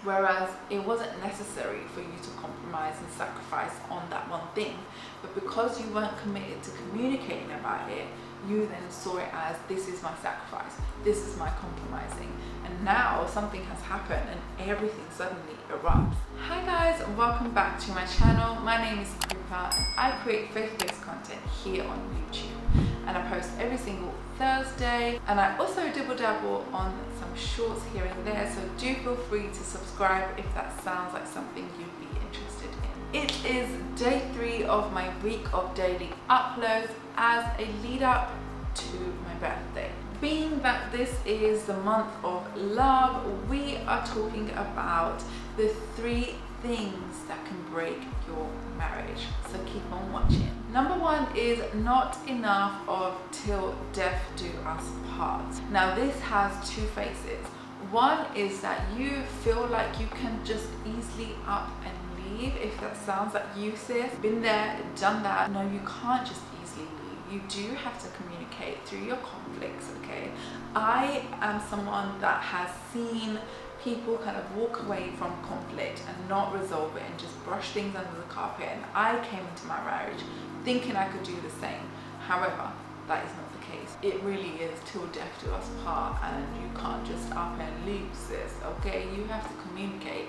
whereas it wasn't necessary for you to compromise and sacrifice on that one thing. But because you weren't committed to communicating about it, you then saw it as, this is my sacrifice, this is my compromising. And now something has happened and everything suddenly erupts. Hi guys, and welcome back to my channel. My name is Krupa and I create faith-based content here on YouTube. And I post every single Thursday, and I also dabble on some shorts here and there, so do feel free to subscribe if that sounds like something you'd be interested in. It is day 3 of my week of daily uploads as a lead up to my birthday. Being that this is the month of love, we are talking about the 3 things that can break your marriage, so keep on watching. Number 1 is not enough of till death do us part. Now this has 2 faces. One is that you feel like you can just easily up and leave. If that sounds like you, sis, been there, done that. No, you can't just easily leave. You do have to communicate through your conflicts, okay? I am someone that has seen people kind of walk away from conflict and not resolve it and just brush things under the carpet, and I came into my marriage thinking I could do the same. However, that is not the case. It really is till death do us part, and you can't just up and leave, sis, okay? You have to communicate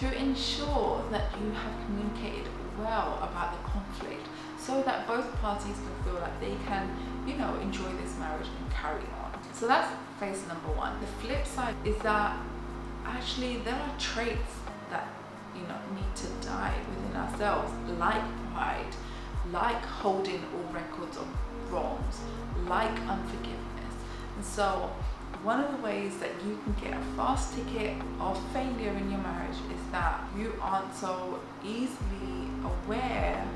to ensure that you have communicated well about the conflict, so that both parties can feel like they can, you know, enjoy this marriage and carry on. So that's phase number 1. The flip side is that actually there are traits that, you know, need to die within ourselves, like pride, like holding all records of wrongs, like unforgiveness. And so one of the ways that you can get a fast ticket of failure in your marriage is that you aren't so easily aware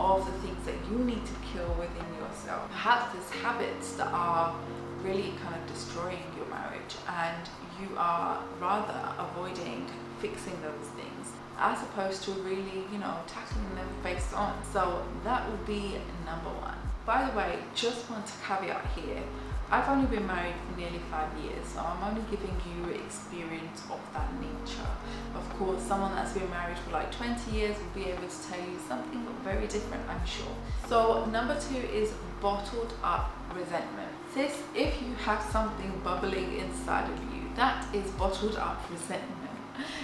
of the things that you need to kill within yourself. Perhaps there's habits that are really kind of destroying your marriage, and you are rather avoiding fixing those things as opposed to really, you know, tackling them face on. So that would be number 1. By the way, just want to caveat here, I've only been married for nearly 5 years, so I'm only giving you experience of that nature. Of course, someone that's been married for like 20 years will be able to tell you something very different, I'm sure. So number 2 is bottled up resentment. Sis, if you have something bubbling inside of you, that is bottled up resentment.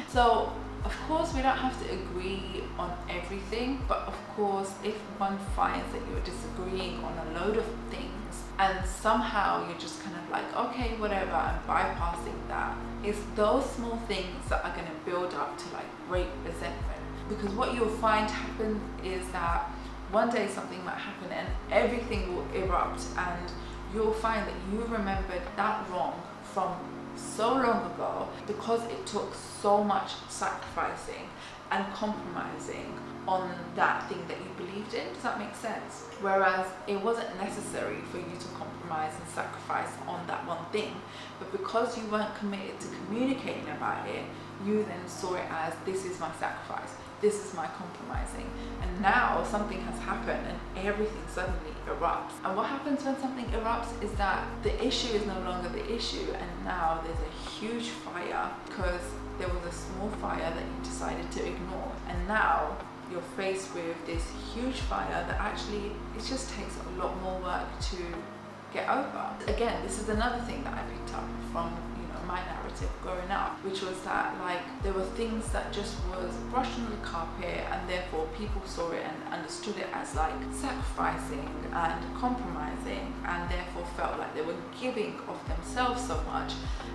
So of course we don't have to agree on everything, but of course if one finds that you're disagreeing on a load of things and somehow you're just kind of like, okay, whatever, I'm bypassing that, it's those small things that are going to build up to like great resentment. Because what you'll find happen is that one day something might happen and everything will erupt, and you'll find that you remembered that wrong from so long ago because it took so much sacrificing and compromising on that thing that you believed in. Does that make sense? Whereas it wasn't necessary for you to compromise and sacrifice on that one thing, but because you weren't committed to communicating about it, you then saw it as, this is my sacrifice, this is my compromising. And now something has happened and everything suddenly erupts. And what happens when something erupts is that the issue is no longer the issue, and now there's a huge fire because there was a small fire that you decided to ignore. And now you're faced with this huge fire that actually, it just takes a lot more work to get over. Again, this is another thing that I picked up from, you know, my narrative growing up, which was that like there were things that just was brushed under the carpet, and therefore people saw it and understood it as like sacrificing and compromising, and therefore felt like they were giving of themselves so much.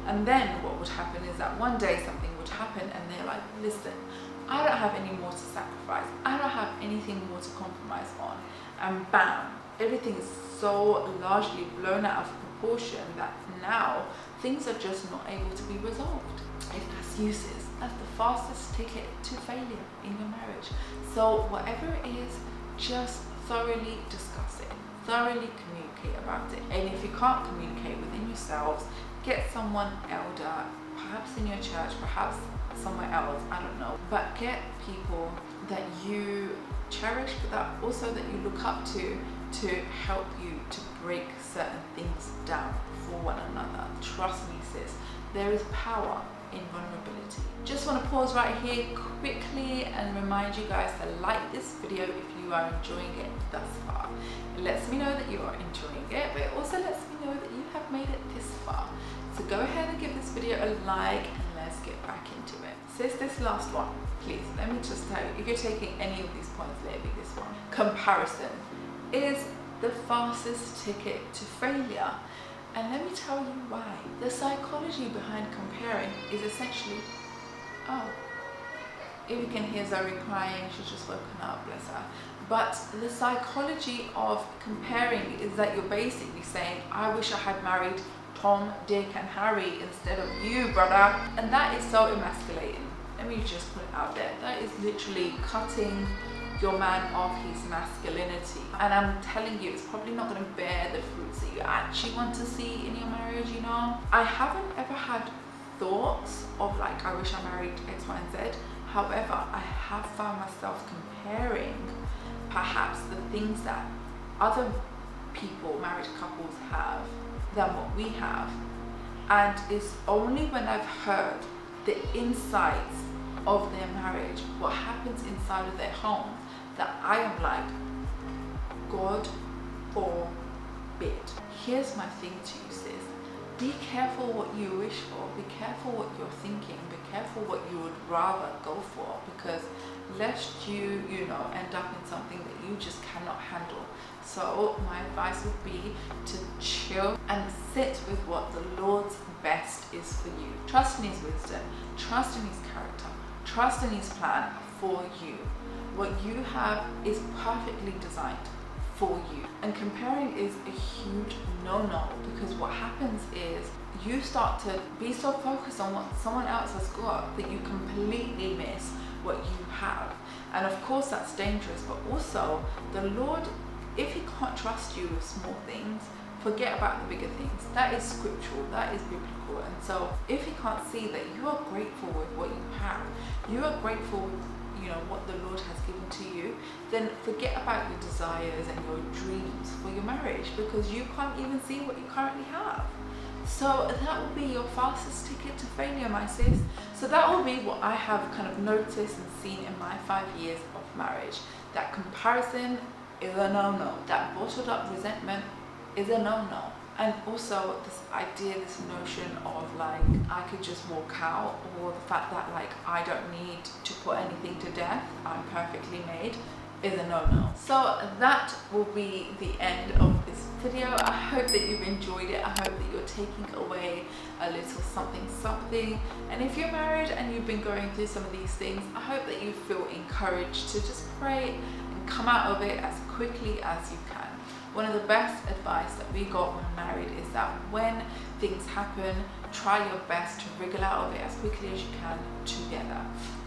And then what would happen is that one day something would happen and they're like, listen, I don't have any more to sacrifice, I don't have anything more to compromise on, and bam, everything is so largely blown out of proportion that now things are just not able to be resolved. If that's you, sis, that's the fastest ticket to failure in your marriage. So whatever it is, just thoroughly discuss it, thoroughly communicate about it. And if you can't communicate within yourselves, get someone elder, perhaps in your church, perhaps somewhere else, I don't know, but get people that you cherish, but that also that you look up to help you to break certain things down for one another. Trust me, sis, there is power in vulnerability. Just want to pause right here quickly and remind you guys to like this video if you are enjoying it thus far. It lets me know that you are enjoying it, but it also lets me know that you have made it this far. So go ahead and give this video a like and let's get back into it. Sis, this last one, please, let me just tell you, if you're taking any of these points, let it be this one. Comparison is the fastest ticket to failure. And let me tell you why. The psychology behind comparing is essentially, oh, if you can hear Zoe crying, she's just woken up, bless her. But the psychology of comparing is that you're basically saying, I wish I had married Tom, Dick and Harry instead of you, brother. And that is so emasculating. Let me just put it out there. That is literally cutting your man off his masculinity. And I'm telling you, it's probably not going to bear the fruits that you actually want to see in your marriage, you know. I haven't ever had thoughts of like, I wish I married X, Y, and Z. However, I have found myself comparing perhaps the things that other people, married couples, have than what we have. And it's only when I've heard the insights of their marriage, what happens inside of their home, that I am like, God forbid. Here's my thing to you, sis. Be careful what you wish for. Be careful what you're thinking. Be careful what you would rather go for, because lest you know, end up in something that you just cannot handle. So my advice would be to chill and sit with what the Lord's best is for you. Trust in his wisdom, trust in his character, trust in his plan for you. What you have is perfectly designed for you. And comparing is a huge no-no, because what happens is you start to be so focused on what someone else has got that you completely miss what you have. And of course that's dangerous, but also the Lord, if he can't trust you with small things, forget about the bigger things. That is scriptural, that is biblical. And so if he can't see that you are grateful with what you have, you are grateful with, you know, what the Lord has given to you, then forget about your desires and your dreams for your marriage, because you can't even see what you currently have. So that will be your fastest ticket to failure, my sis. So that will be what I have kind of noticed and seen in my 5 years of marriage. That comparison is a no-no. That bottled up resentment is a no-no. And also this idea, this notion of like, I could just walk out, or the fact that like, I don't need to put anything to death, I'm perfectly made, is a no-no. So that will be the end of this video. I hope that you've enjoyed it. I hope that you're taking away a little something. And if you're married and you've been going through some of these things, I hope that you feel encouraged to just pray and come out of it as quickly as you can. One of the best advice that we got when married is that when things happen, try your best to wriggle out of it as quickly as you can together.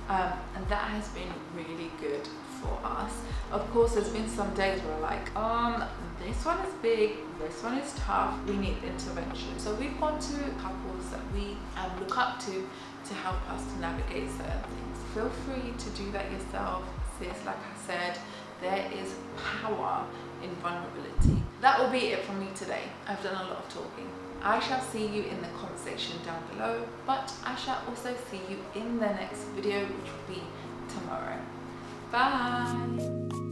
And that has been really good for us. Of course, there's been some days where we're like, this one is big, this one is tough, we need intervention. So we've gone to couples that we look up to help us to navigate certain things. Feel free to do that yourself, sis. Like I said, there is power in vulnerability. That will be it from me today. I've done a lot of talking. I shall see you in the comment section down below, but I shall also see you in the next video, which will be tomorrow. Bye.